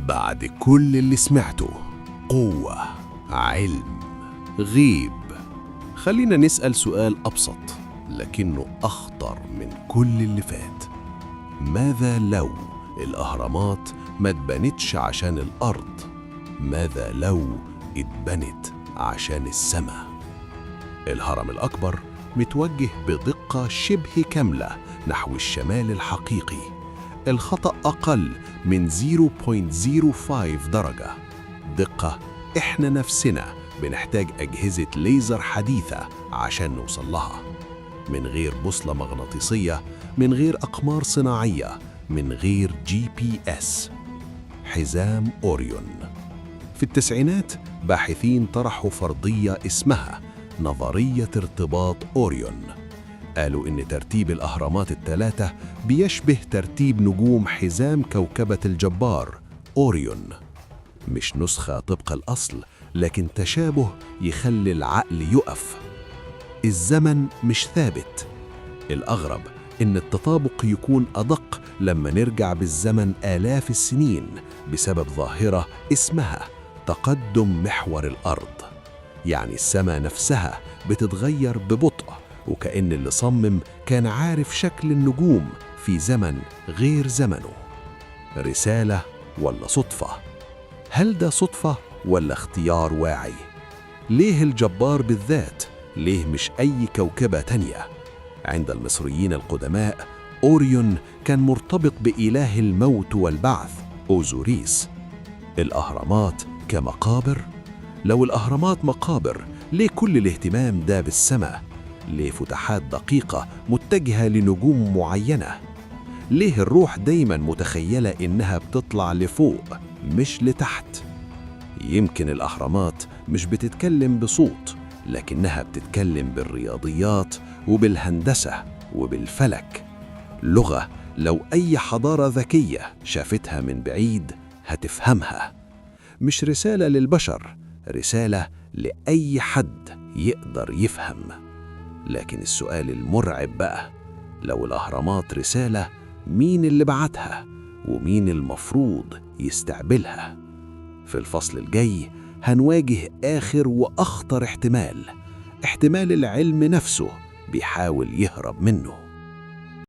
بعد كل اللي سمعته، قوة، علم، غيب، خلينا نسأل سؤال أبسط لكنه أخطر من كل اللي فات. ماذا لو الأهرامات ما اتبنتش عشان الأرض؟ ماذا لو اتبنت عشان السماء؟ الهرم الأكبر متوجه بدقة شبه كاملة نحو الشمال الحقيقي، الخطأ أقل من 0.05 درجة. دقة إحنا نفسنا بنحتاج أجهزة ليزر حديثة عشان نوصل لها، من غير بوصلة مغناطيسية، من غير أقمار صناعية، من غير GPS. حزام أوريون. في التسعينات باحثين طرحوا فرضية اسمها نظرية ارتباط أوريون. قالوا إن ترتيب الأهرامات الثلاثة بيشبه ترتيب نجوم حزام كوكبة الجبار أوريون، مش نسخة طبق الأصل، لكن تشابه يخلي العقل يقف. الزمن مش ثابت. الأغرب إن التطابق يكون أدق لما نرجع بالزمن آلاف السنين بسبب ظاهرة اسمها تقدم محور الأرض. يعني السماء نفسها بتتغير ببطء، وكأن اللي صمم كان عارف شكل النجوم في زمن غير زمنه. رسالة ولا صدفة؟ هل ده صدفة ولا اختيار واعي؟ ليه الجبار بالذات؟ ليه مش أي كوكبة تانية؟ عند المصريين القدماء أوريون كان مرتبط بإله الموت والبعث أوزوريس. الأهرامات كمقابر؟ لو الأهرامات مقابر، ليه كل الاهتمام ده بالسماء؟ ليه فتحات دقيقة متجهة لنجوم معينة؟ ليه الروح دايما متخيلة إنها بتطلع لفوق مش لتحت؟ يمكن الأهرامات مش بتتكلم بصوت، لكنها بتتكلم بالرياضيات وبالهندسة وبالفلك، لغة لو أي حضارة ذكية شافتها من بعيد هتفهمها. مش رسالة للبشر، رسالة لأي حد يقدر يفهم. لكن السؤال المرعب بقى، لو الأهرامات رسالة، مين اللي بعتها؟ ومين المفروض يستقبلها؟ في الفصل الجاي هنواجه آخر وأخطر احتمال، احتمال العلم نفسه بيحاول يهرب منه.